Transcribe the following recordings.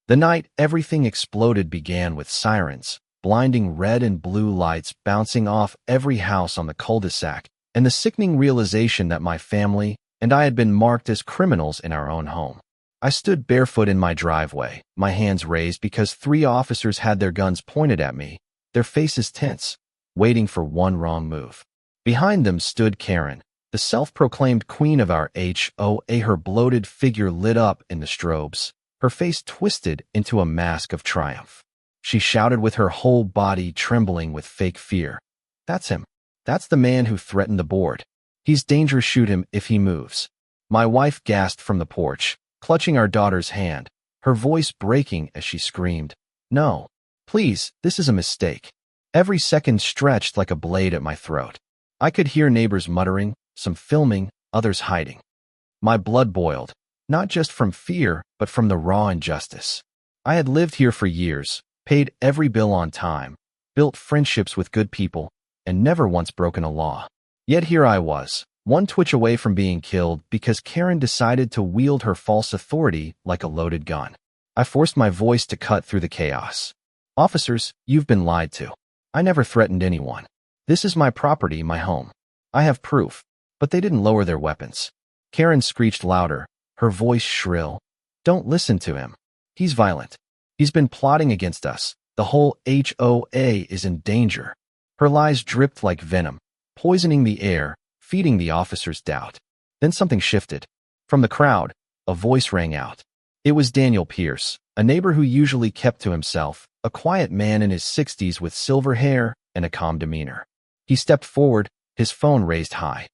The night everything exploded began with sirens, blinding red and blue lights bouncing off every house on the cul-de-sac, and the sickening realization that my family and I had been marked as criminals in our own home. I stood barefoot in my driveway, my hands raised because 3 officers had their guns pointed at me, their faces tense, waiting for one wrong move. Behind them stood Karen, the self-proclaimed queen of our HOA, her bloated figure lit up in the strobes, her face twisted into a mask of triumph. She shouted with her whole body trembling with fake fear. "That's him. That's the man who threatened the board. He's dangerous, shoot him if he moves." My wife gasped from the porch, clutching our daughter's hand, her voice breaking as she screamed, "No, please, this is a mistake." Every second stretched like a blade at my throat. I could hear neighbors muttering, some filming, others hiding. My blood boiled, not just from fear, but from the raw injustice. I had lived here for years, paid every bill on time, built friendships with good people, and never once broken a law. Yet here I was, one twitch away from being killed because Karen decided to wield her false authority like a loaded gun. I forced my voice to cut through the chaos. "Officers, you've been lied to. I never threatened anyone. This is my property, my home. I have proof." But they didn't lower their weapons. Karen screeched louder, her voice shrill. "Don't listen to him. He's violent. He's been plotting against us. The whole HOA is in danger." Her lies dripped like venom, poisoning the air, feeding the officers' doubt. Then something shifted. From the crowd, a voice rang out. It was Daniel Pierce, a neighbor who usually kept to himself, a quiet man in his 60s with silver hair and a calm demeanor. He stepped forward, his phone raised high.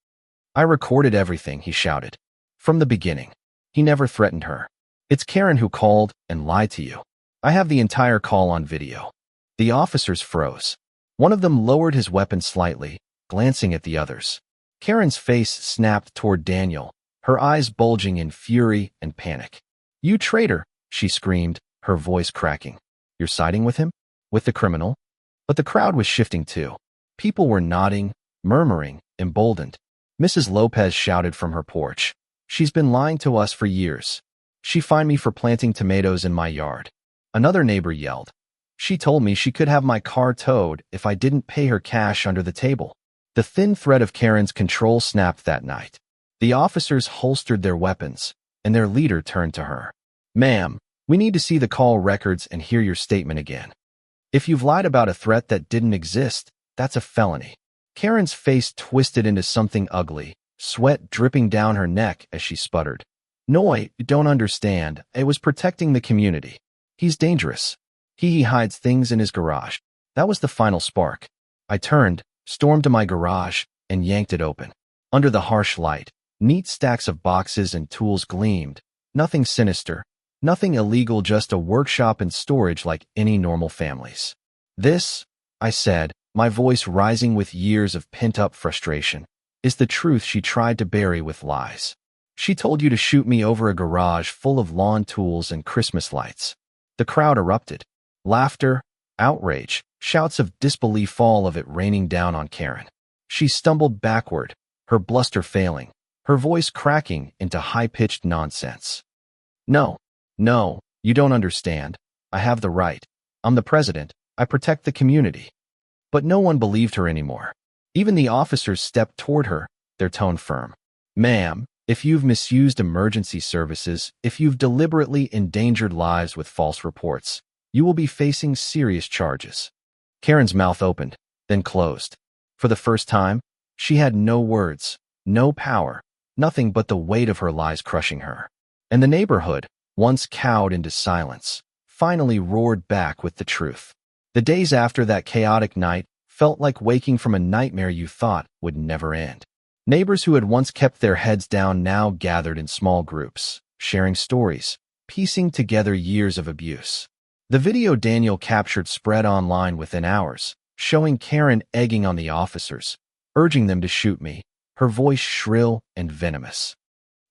"I recorded everything," he shouted. "From the beginning. He never threatened her. It's Karen who called and lied to you. I have the entire call on video." The officers froze. One of them lowered his weapon slightly, glancing at the others. Karen's face snapped toward Daniel, her eyes bulging in fury and panic. "You traitor," she screamed, her voice cracking. "You're siding with him? With the criminal?" But the crowd was shifting too. People were nodding, murmuring, emboldened. Mrs. Lopez shouted from her porch. "She's been lying to us for years. She fined me for planting tomatoes in my yard." Another neighbor yelled. "She told me she could have my car towed if I didn't pay her cash under the table." The thin thread of Karen's control snapped that night. The officers holstered their weapons, and their leader turned to her. "Ma'am, we need to see the call records and hear your statement again. If you've lied about a threat that didn't exist, that's a felony." Karen's face twisted into something ugly, sweat dripping down her neck as she sputtered. "No, you don't understand. I was protecting the community. He's dangerous. He hides things in his garage." That was the final spark. I turned, stormed to my garage, and yanked it open. Under the harsh light, neat stacks of boxes and tools gleamed. Nothing sinister, nothing illegal, just a workshop and storage like any normal family's. "This," I said, my voice rising with years of pent-up frustration, "is the truth she tried to bury with lies. She told you to shoot me over a garage full of lawn tools and Christmas lights." The crowd erupted. Laughter, outrage, shouts of disbelief, all of it raining down on Karen. She stumbled backward, her bluster failing, her voice cracking into high-pitched nonsense. No, you don't understand. I have the right. I'm the president. I protect the community." But no one believed her anymore. Even the officers stepped toward her, their tone firm. "Ma'am, if you've misused emergency services, if you've deliberately endangered lives with false reports, you will be facing serious charges." Karen's mouth opened, then closed. For the first time, she had no words, no power, nothing but the weight of her lies crushing her. And the neighborhood, once cowed into silence, finally roared back with the truth. The days after that chaotic night felt like waking from a nightmare you thought would never end. Neighbors who had once kept their heads down now gathered in small groups, sharing stories, piecing together years of abuse. The video Daniel captured spread online within hours, showing Karen egging on the officers, urging them to shoot me, her voice shrill and venomous.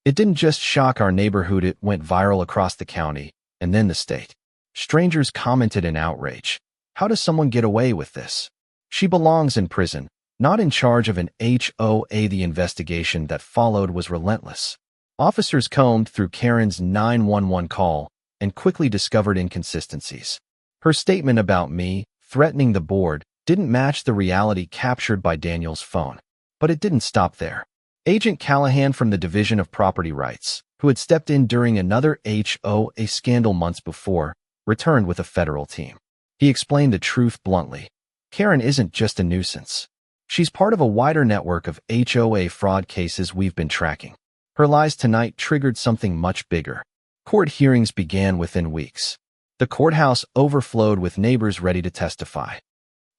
It didn't just shock our neighborhood, it went viral across the county, and then the state. Strangers commented in outrage. "How does someone get away with this? She belongs in prison, not in charge of an HOA." The investigation that followed was relentless. Officers combed through Karen's 911 call, and quickly discovered inconsistencies. Her statement about me threatening the board didn't match the reality captured by Daniel's phone. But it didn't stop there. Agent Callahan from the Division of Property Rights, who had stepped in during another HOA scandal months before, returned with a federal team. He explained the truth bluntly. Karen isn't just a nuisance. She's part of a wider network of HOA fraud cases we've been tracking. Her lies tonight triggered something much bigger. Court hearings began within weeks. The courthouse overflowed with neighbors ready to testify.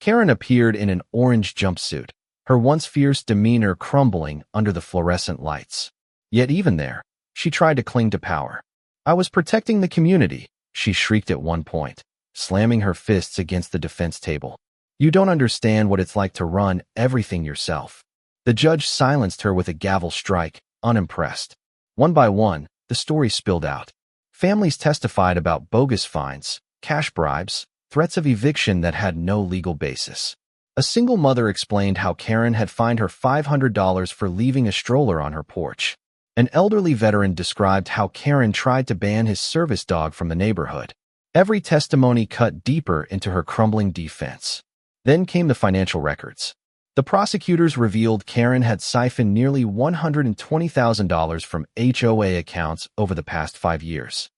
Karen appeared in an orange jumpsuit, her once fierce demeanor crumbling under the fluorescent lights. Yet even there, she tried to cling to power. "I was protecting the community," she shrieked at one point, slamming her fists against the defense table. "You don't understand what it's like to run everything yourself." The judge silenced her with a gavel strike, unimpressed. One by one, the story spilled out. Families testified about bogus fines, cash bribes, threats of eviction that had no legal basis. A single mother explained how Karen had fined her $500 for leaving a stroller on her porch. An elderly veteran described how Karen tried to ban his service dog from the neighborhood. Every testimony cut deeper into her crumbling defense. Then came the financial records. The prosecutors revealed Karen had siphoned nearly $120,000 from HOA accounts over the past 5 years.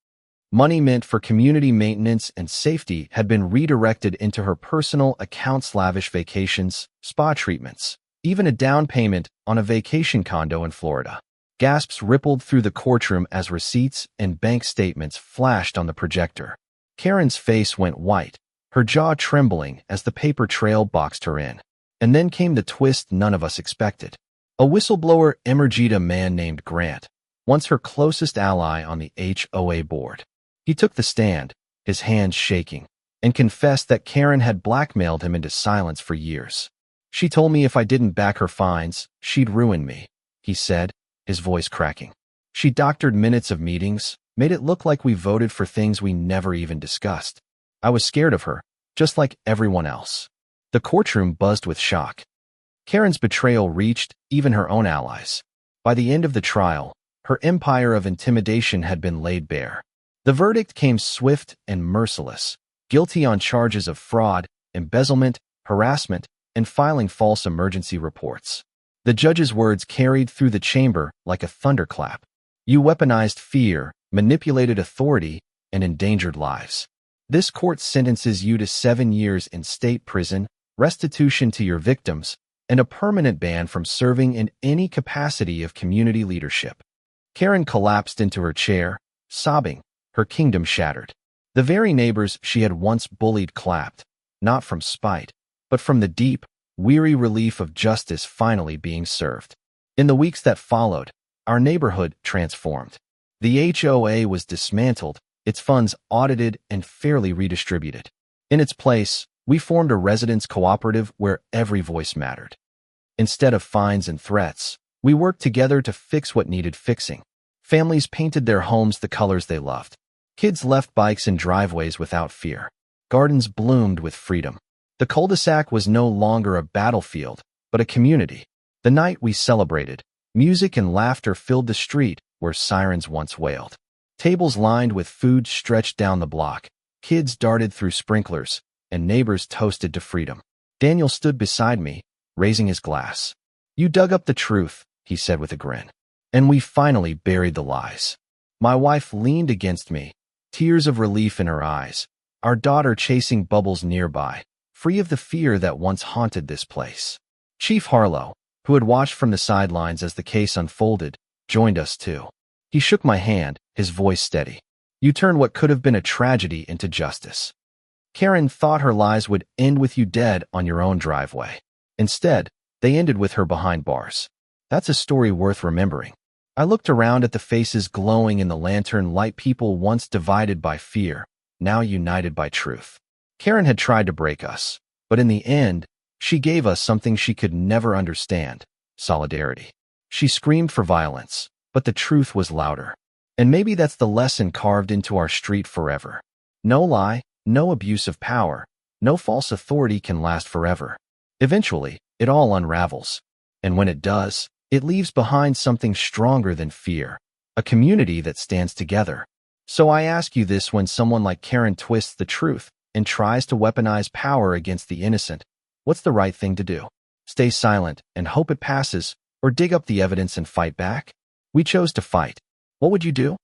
Money meant for community maintenance and safety had been redirected into her personal accounts, lavish vacations, spa treatments, even a down payment on a vacation condo in Florida. Gasps rippled through the courtroom as receipts and bank statements flashed on the projector. Karen's face went white, her jaw trembling as the paper trail boxed her in. And then came the twist none of us expected. A whistleblower emerged, a man named Grant, once her closest ally on the HOA board. He took the stand, his hands shaking, and confessed that Karen had blackmailed him into silence for years. "She told me if I didn't back her fines, she'd ruin me," he said, his voice cracking. "She doctored minutes of meetings, made it look like we voted for things we never even discussed. I was scared of her, just like everyone else." The courtroom buzzed with shock. Karen's betrayal reached even her own allies. By the end of the trial, her empire of intimidation had been laid bare. The verdict came swift and merciless, guilty on charges of fraud, embezzlement, harassment, and filing false emergency reports. The judge's words carried through the chamber like a thunderclap. "You weaponized fear, manipulated authority, and endangered lives. This court sentences you to 7 years in state prison, restitution to your victims, and a permanent ban from serving in any capacity of community leadership." Karen collapsed into her chair, sobbing, her kingdom shattered. The very neighbors she had once bullied clapped, not from spite, but from the deep, weary relief of justice finally being served. In the weeks that followed, our neighborhood transformed. The HOA was dismantled, its funds audited and fairly redistributed. In its place, we formed a residents' cooperative where every voice mattered. Instead of fines and threats, we worked together to fix what needed fixing. Families painted their homes the colors they loved. Kids left bikes in driveways without fear. Gardens bloomed with freedom. The cul-de-sac was no longer a battlefield, but a community. The night we celebrated, music and laughter filled the street where sirens once wailed. Tables lined with food stretched down the block. Kids darted through sprinklers, and neighbors toasted to freedom. Daniel stood beside me, raising his glass. "You dug up the truth," he said with a grin. "And we finally buried the lies." My wife leaned against me, tears of relief in her eyes, our daughter chasing bubbles nearby, free of the fear that once haunted this place. Chief Harlow, who had watched from the sidelines as the case unfolded, joined us too. He shook my hand, his voice steady. "You turned what could have been a tragedy into justice. Karen thought her lies would end with you dead on your own driveway. Instead, they ended with her behind bars. That's a story worth remembering." I looked around at the faces glowing in the lantern light, people once divided by fear, now united by truth. Karen had tried to break us, but in the end, she gave us something she could never understand: solidarity. She screamed for violence, but the truth was louder. And maybe that's the lesson carved into our street forever. No lie, no abuse of power, no false authority can last forever. Eventually, it all unravels. And when it does, it leaves behind something stronger than fear, a community that stands together. So I ask you this: when someone like Karen twists the truth and tries to weaponize power against the innocent, what's the right thing to do? Stay silent and hope it passes, or dig up the evidence and fight back? We chose to fight. What would you do?